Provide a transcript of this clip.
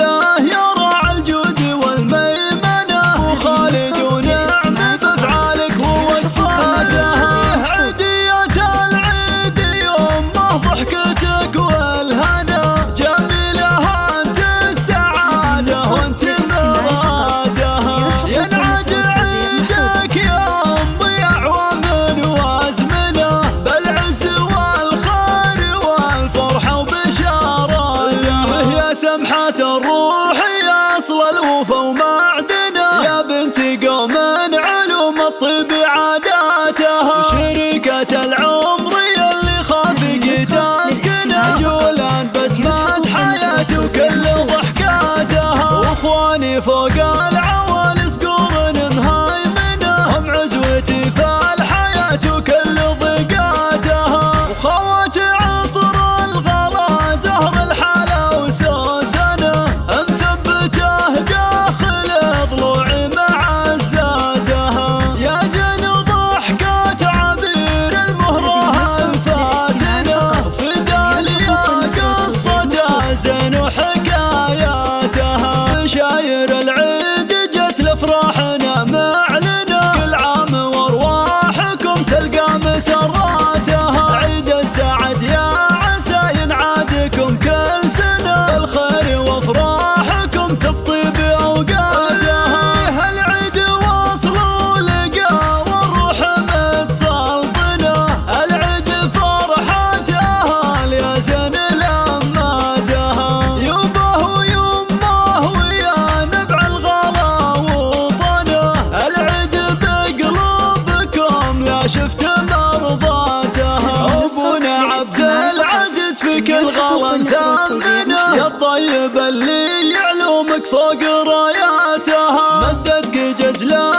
له يا راعي الجود والميمنة، وخالد ونعم بافعالك ووقفاتها. عيدية العيد يمه ضحكتك والهنا، جميلة انت السعادة وانت مرادها. ينعاد عيدك يا امي اعوام وازمنة، بالعز والخير والفرحة وبشاراتها. يا سمحة الروح يا اصل الوفا ومعدنه، يا بنت قوم علوم الطب عاداتها. وشريكة العمر اللي خافق تسكنه، جولان بسمة حياة وكل ضحكاتها. واخواني فوق العوالي صقور مهيمنة، هم عزوتي في الحياة وكل ضيقاتها. وخوات عطر الغلا زهر الحلا وسوسنة، مثبته داخل ضلوعي معزاتها. يا زين ضحكات عبير المهرة الفاتنة، في داليا قصتها زين وحكاياتها. شاير العيد جت لافراحنا معلنة، كل عام وارواحكم تلقى مسراتها. عيد السعد يا عسى ينعادكم كل سنة، الخير وافراحكم تبطي باوقاتها. العيد وصل ولقى والروح متسلطنة، العيد فرحة اهل يا زين لماتها. يبه ويمه ويا نبع الغلا وطنه، العيد بقلوبكم لا شفت مرضاتها. ابونا عبد العزيز في كل غلا ثمنه، يا الطيب اللي يعلومك فوق راياتها. مدد جزله